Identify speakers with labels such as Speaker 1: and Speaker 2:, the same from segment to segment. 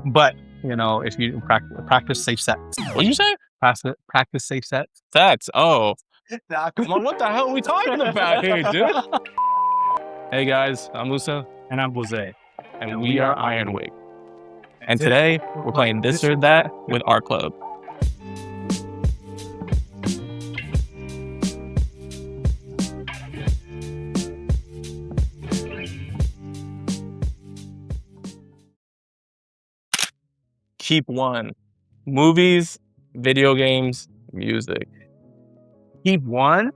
Speaker 1: But you know, if you practice safe sets.
Speaker 2: What'd you say?
Speaker 1: Practice safe sets.
Speaker 2: Sets. Oh. What the hell are we talking about here, dude? Hey guys, I'm Musa.
Speaker 1: And I'm Jose.
Speaker 2: And we are Ironwig. And today, we're playing This or That with our club. Keep one. Movies, video games, music.
Speaker 1: Keep one?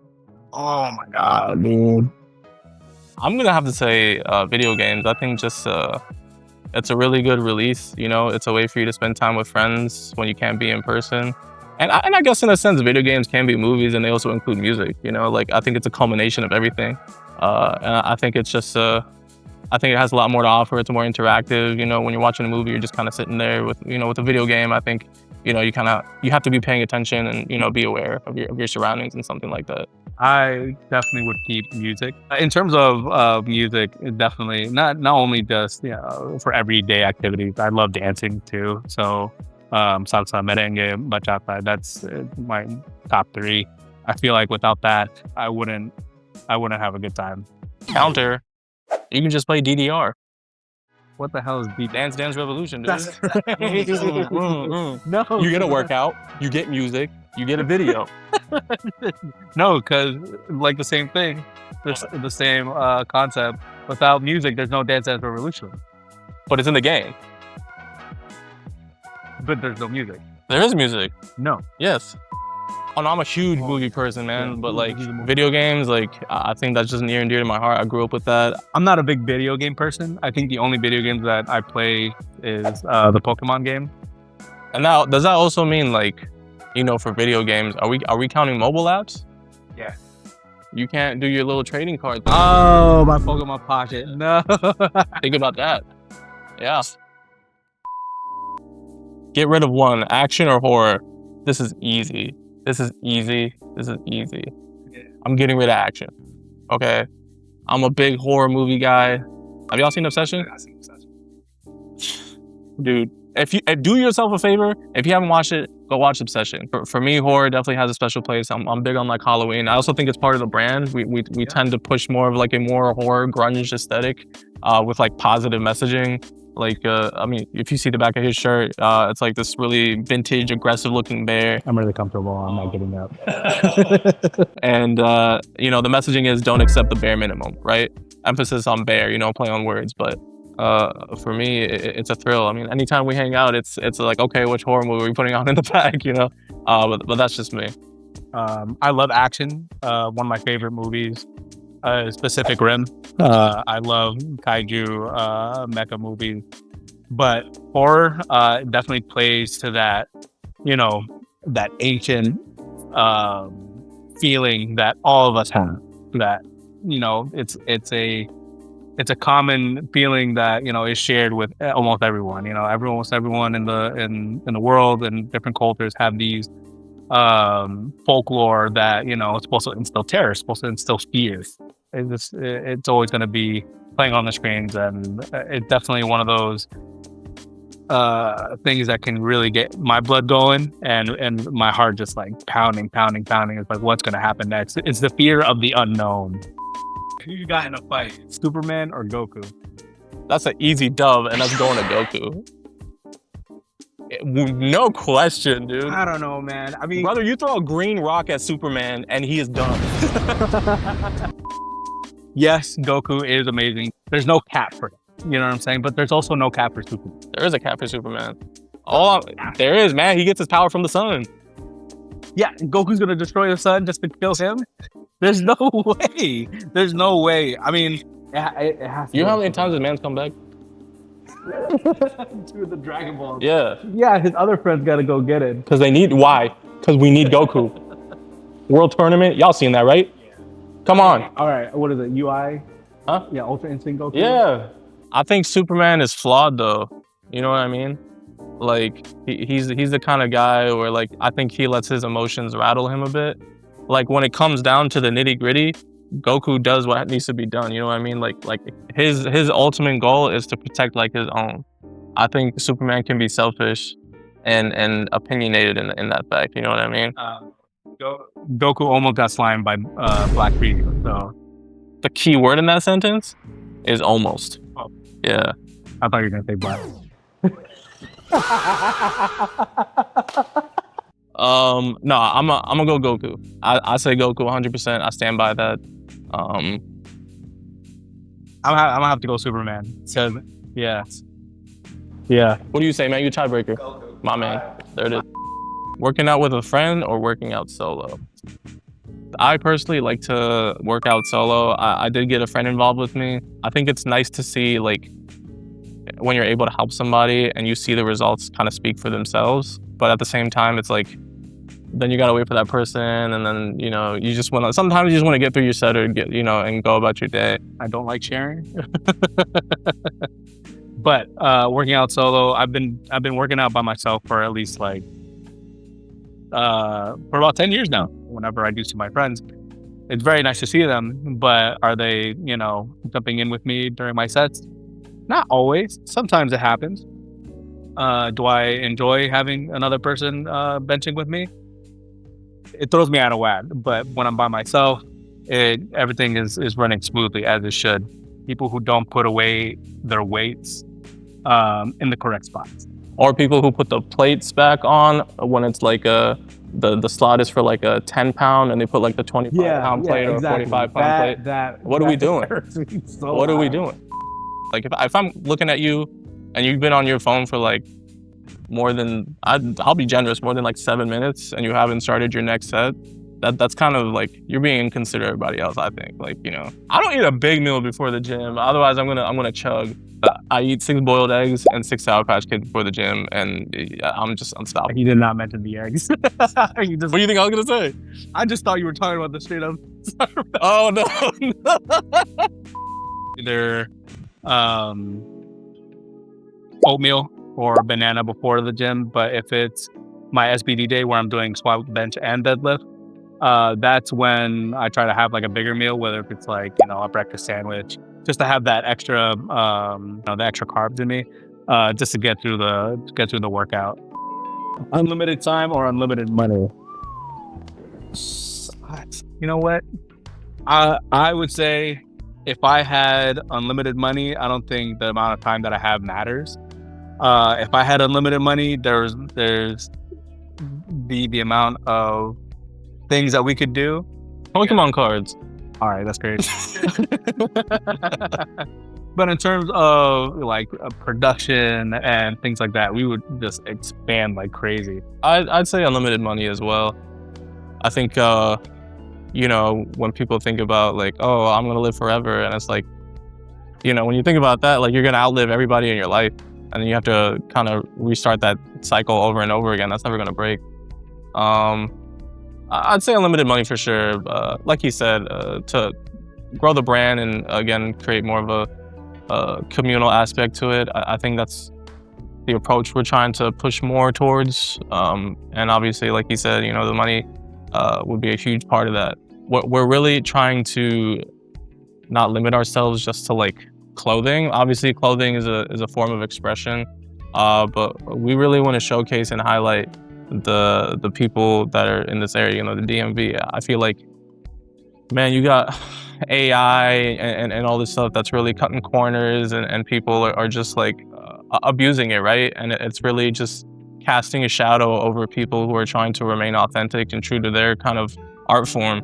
Speaker 2: Oh my god, dude. I'm gonna have to say video games. I think just it's a really good release. You know, it's a way for you to spend time with friends when you can't be in person. And I guess in a sense, video games can be movies, and they also include music. You know, like I think it's a culmination of everything. And I think it's just I think it has a lot more to offer. It's more interactive. You know, when you're watching a movie, you're just kind of sitting there with, you know, with a video game. I think, you know, you have to be paying attention and, you know, be aware of your surroundings and something like that.
Speaker 1: I definitely would keep music. In terms of music, it definitely not only just, you know, for everyday activities. I love dancing too. So salsa, merengue, bachata, that's my top three. I feel like without that, I wouldn't have a good time.
Speaker 2: Counter. You can just play DDR.
Speaker 1: What the hell is DDR?
Speaker 2: Dance Revolution, dude.
Speaker 1: That's No.
Speaker 2: You get a workout, you get music, you get a video.
Speaker 1: No, because like the same thing, the same concept. Without music, there's no Dance Revolution.
Speaker 2: But it's in the game.
Speaker 1: But there's no music.
Speaker 2: There is music.
Speaker 1: No.
Speaker 2: Yes. Oh, no, I'm a huge movie person, man. Yeah, but like video games, like I think that's just near and dear to my heart. I grew up with that.
Speaker 1: I'm not a big video game person. I think the only video games that I play is the Pokemon game.
Speaker 2: And now, does that also mean like, you know, for video games, are we counting mobile apps?
Speaker 1: Yeah.
Speaker 2: You can't do your little trading cards.
Speaker 1: Oh, my Pokemon Pocket. No.
Speaker 2: Think about that. Yeah. Get rid of one, action or horror. This is easy. This is easy. Yeah. I'm getting rid of action. Okay. I'm a big horror movie guy. Have y'all seen Obsession?
Speaker 1: I've seen Obsession.
Speaker 2: Dude, do yourself a favor. If you haven't watched it, go watch Obsession. For me, horror definitely has a special place. I'm big on like Halloween. I also think it's part of the brand. We tend to push more of like a more horror grunge aesthetic with like positive messaging. Like, I mean, if you see the back of his shirt, it's like this really vintage, aggressive looking bear.
Speaker 1: I'm really comfortable. I'm not getting up.
Speaker 2: And, you know, the messaging is don't accept the bare minimum, right? Emphasis on bare, you know, play on words. But for me, it's a thrill. I mean, anytime we hang out, it's like, okay, which horror movie are we putting on in the bag, you know? But that's just me.
Speaker 1: I love action. One of my favorite movies is Pacific Rim. I love kaiju mecha movies, but horror definitely plays to that, you know, that ancient feeling that all of us have. That, you know, it's a common feeling that, you know, is shared with almost everyone. You know, almost everyone in the world and different cultures have these folklore that, you know, it's supposed to instill terror, it's supposed to instill fears. It's always going to be playing on the screens, and it's definitely one of those things that can really get my blood going and my heart just like pounding. It's like, what's going to happen next? It's the fear of the unknown. Who you got in a fight, Superman or Goku?
Speaker 2: That's an easy dub, and that's going to Goku. No question, dude.
Speaker 1: I don't know, man. I mean,
Speaker 2: brother, you throw a green rock at Superman, and he is done.
Speaker 1: Yes, Goku is amazing. There's no cap for it. You know what I'm saying? But there's also no cap for Superman.
Speaker 2: There is a cap for Superman. Oh, there is, man. He gets his power from the sun.
Speaker 1: Yeah, Goku's gonna destroy the sun just to kill him? There's no way. There's no way. I mean, it has to.
Speaker 2: You know how many times his man's come back?
Speaker 1: To the Dragon Ball.
Speaker 2: Yeah.
Speaker 1: Yeah, his other friends gotta go get it.
Speaker 2: Because why? Because we need Goku. World Tournament, y'all seen that, right? Come on.
Speaker 1: All right, what is it? UI?
Speaker 2: Huh?
Speaker 1: Yeah, Ultra Instinct Goku?
Speaker 2: Yeah. I think Superman is flawed, though. You know what I mean? Like, he's the kind of guy where, like, I think he lets his emotions rattle him a bit. Like, when it comes down to the nitty-gritty, Goku does what needs to be done. You know what I mean? Like his ultimate goal is to protect, like, his own. I think Superman can be selfish and opinionated in that fact. You know what I mean?
Speaker 1: Goku almost got slimed by Black Frieza. So
Speaker 2: the key word in that sentence is almost.
Speaker 1: Oh.
Speaker 2: Yeah.
Speaker 1: I thought you were gonna say black.
Speaker 2: No, I'm gonna go Goku. I say Goku 100%. I stand by that.
Speaker 1: I'm gonna have to go Superman. So yeah.
Speaker 2: What do you say, man? You tiebreaker. Goku. My man. There it is. Working out with a friend or working out solo? I personally like to work out solo. I did get a friend involved with me. I think it's nice to see like when you're able to help somebody and you see the results kind of speak for themselves. But at the same time, it's like, then you gotta wait for that person, and then you just want to. Sometimes you just want to get through your set or get and go about your day.
Speaker 1: I don't like sharing, but working out solo, I've been working out by myself for at least like for about 10 years now. Whenever I do see my friends, it's very nice to see them. But are they jumping in with me during my sets? Not always. Sometimes it happens. Do I enjoy having another person benching with me? It throws me out of whack, but when I'm by myself, everything is running smoothly as it should. People who don't put away their weights in the correct spots,
Speaker 2: or people who put the plates back on when it's like the slot is for like a 10-pound and they put like the 25-pound plate or exactly. 45-pound plate. What are we doing? What are we doing? Like if I'm looking at you and you've been on your phone for like more than, I'll be generous, more than like 7 minutes, and you haven't started your next set, that's kind of like, you're being inconsiderate of everybody else, I think. Like, I don't eat a big meal before the gym. Otherwise, I'm gonna chug. I eat 6 boiled eggs and 6 Sour Patch Kids before the gym, and I'm just unstoppable.
Speaker 1: He did not mention the eggs.
Speaker 2: What do you think I was gonna say?
Speaker 1: I just thought you were talking about the straight up.
Speaker 2: Oh no.
Speaker 1: Either oatmeal or banana before the gym, but if it's my SBD day where I'm doing squat, bench, and deadlift, that's when I try to have like a bigger meal, whether if it's like a breakfast sandwich, just to have that extra the extra carbs in me, just to get through the workout. Unlimited time or unlimited money? You know what? I would say if I had unlimited money, I don't think the amount of time that I have matters. If I had unlimited money, there's the amount of things that we could do.
Speaker 2: Pokemon cards.
Speaker 1: All right, that's great. But in terms of like production and things like that, we would just expand like crazy.
Speaker 2: I'd say unlimited money as well. I think when people think about like, oh, I'm gonna live forever, and it's like, when you think about that, like you're gonna outlive everybody in your life, and then you have to kind of restart that cycle over and over again. That's never gonna break. I'd say unlimited money for sure. Like you said, to grow the brand and again create more of a communal aspect to it. I think that's the approach we're trying to push more towards. And obviously, like you said, the money would be a huge part of that. We're really trying to not limit ourselves just to like clothing. Obviously, clothing is a form of expression, but we really want to showcase and highlight the people that are in this area, the DMV. I feel like, man, you got AI and all this stuff that's really cutting corners, and people are just like abusing it, right? And it's really just casting a shadow over people who are trying to remain authentic and true to their kind of art form.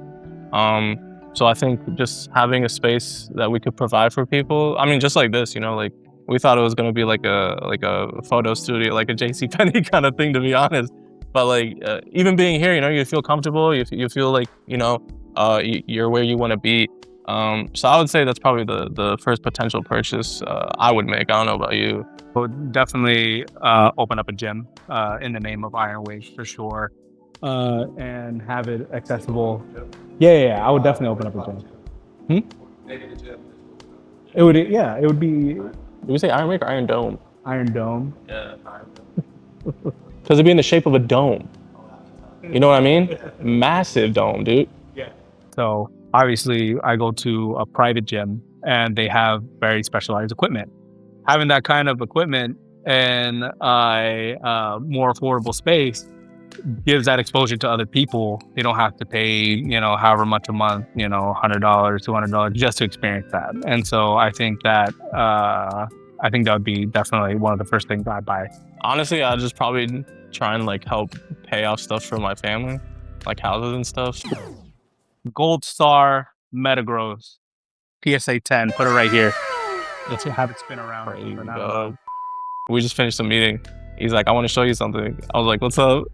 Speaker 2: So I think just having a space that we could provide for people, I mean, just like this, like we thought it was going to be like a photo studio, like a JCPenney kind of thing, to be honest. But like even being here, you feel comfortable, you feel like you're where you want to be. So I would say that's probably the first potential purchase I would make. I don't know about you.
Speaker 1: I would definitely open up a gym in the name of Iron Wave for sure, and have it accessible. Yeah, I would definitely open up a gym.
Speaker 3: Maybe the gym.
Speaker 1: It would be.
Speaker 2: Did we say Iron Wave or Iron Dome?
Speaker 1: Iron Dome.
Speaker 3: Yeah, Iron Dome.
Speaker 2: Because it'd be in the shape of a dome. You know what I mean? Massive dome, dude.
Speaker 1: Yeah. So obviously I go to a private gym and they have very specialized equipment. Having that kind of equipment in a more affordable space gives that exposure to other people. They don't have to pay, however much a month, $100, $200 just to experience that. And so I think that would be definitely one of the first things I'd buy.
Speaker 2: Honestly, I'd just probably try and like help pay off stuff for my family, like houses and stuff.
Speaker 1: Gold Star Metagross PSA 10. Put it right here. Let's have it spin around.
Speaker 2: There you go. We just finished a meeting. He's like, I want to show you something. I was like, what's up?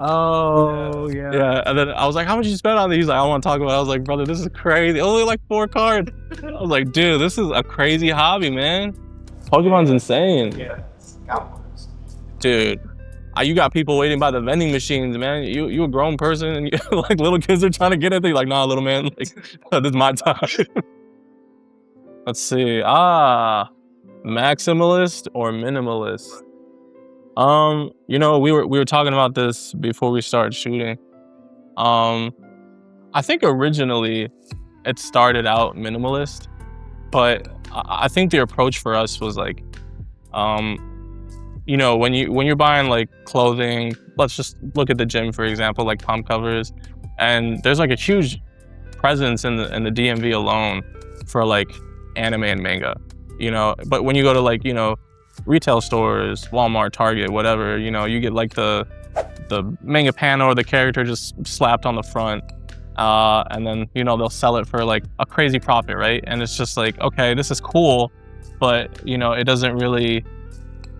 Speaker 1: Oh, yeah.
Speaker 2: Yeah, and then I was like, how much you spend on these? He's like, I don't want to talk about it. I was like, brother, this is crazy. Only like 4 cards. I was like, dude, this is a crazy hobby, man. Pokemon's insane.
Speaker 3: Yeah, Cowboys.
Speaker 2: Dude, you got people waiting by the vending machines, man. You a grown person, and like little kids are trying to get it. They're like, nah, little man, like, this is my time. Let's see. Maximalist or minimalist? We were talking about this before we started shooting. I think originally it started out minimalist, but I think the approach for us was like, when you're buying like clothing, let's just look at the gym, for example, like pump covers, and there's like a huge presence in the DMV alone for like anime and manga, but when you go to like, retail stores, Walmart, Target, whatever, you get like the manga panel or the character just slapped on the front, and then, they'll sell it for like a crazy profit, right? And it's just like, okay, this is cool, but, it doesn't really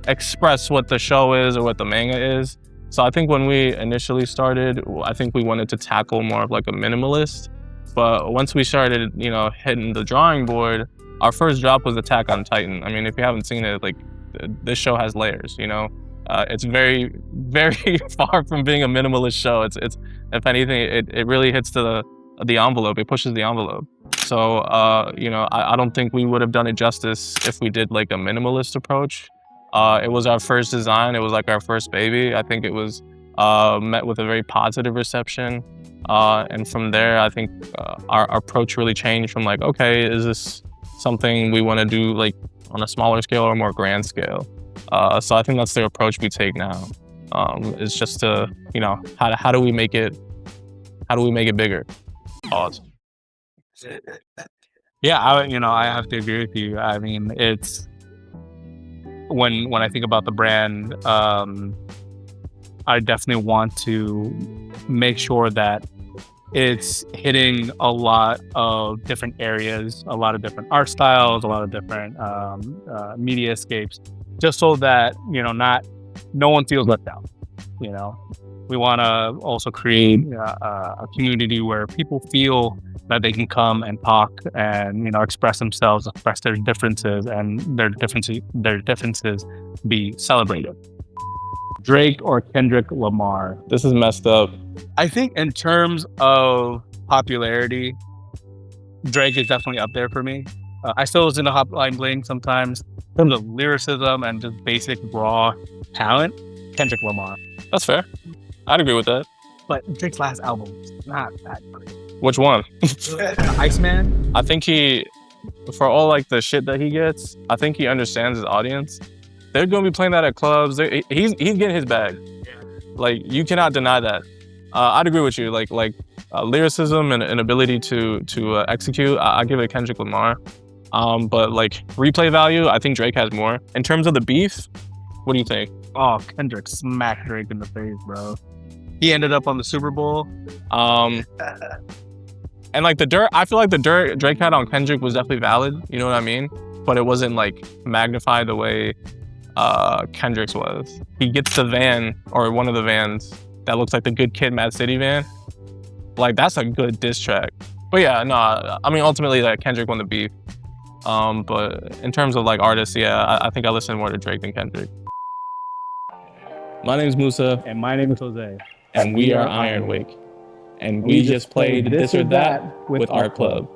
Speaker 2: express what the show is or what the manga is. So I think when we initially started, I think we wanted to tackle more of like a minimalist. But once we started, hitting the drawing board, our first drop was Attack on Titan. I mean, if you haven't seen it, like, this show has layers, it's very, very far from being a minimalist show. It's if anything, it really hits the envelope. It pushes the envelope. So, I don't think we would have done it justice if we did like a minimalist approach. It was our first design. It was like our first baby. I think it was met with a very positive reception. And from there, I think our approach really changed from like, okay, is this something we want to do like on a smaller scale or more grand scale? So I think that's the approach we take now. It's just to, how do we make it bigger? Awesome.
Speaker 1: Yeah, I have to agree with you. I mean, it's when I think about the brand, I definitely want to make sure that it's hitting a lot of different areas, a lot of different art styles, a lot of different media escapes, just so that, no one feels left out. We want to also create a community where people feel that they can come and talk and, express themselves, express their differences, and their differences be celebrated. Drake or Kendrick Lamar?
Speaker 2: This is messed up.
Speaker 1: I think in terms of popularity, Drake is definitely up there for me. I still listen to Hotline Bling sometimes. In terms of lyricism and just basic raw talent, Kendrick Lamar.
Speaker 2: That's fair. I'd agree with that.
Speaker 1: But Drake's last album is not that great.
Speaker 2: Which one?
Speaker 1: Iceman?
Speaker 2: I think for all like the shit that he gets, I think he understands his audience. They're gonna be playing that at clubs. He's getting his bag. Like, you cannot deny that. I'd agree with you. Like lyricism and ability to execute, I give it Kendrick Lamar. But like replay value, I think Drake has more. In terms of the beef, what do you think?
Speaker 1: Oh, Kendrick smacked Drake in the face, bro. He ended up on the Super Bowl.
Speaker 2: And like the dirt, I feel like the dirt Drake had on Kendrick was definitely valid. You know what I mean? But it wasn't like magnified the way Kendrick's was. He gets the van, or one of the vans, that looks like the Good Kid, Mad City van. Like, that's a good diss track. But yeah, no, I mean, ultimately, like, Kendrick won the beef. But in terms of like artists, yeah, I think I listen more to Drake than Kendrick. My name's Musa.
Speaker 1: And my name is Jose.
Speaker 2: And we are Iron Wake. And we just played This or That with Art Club.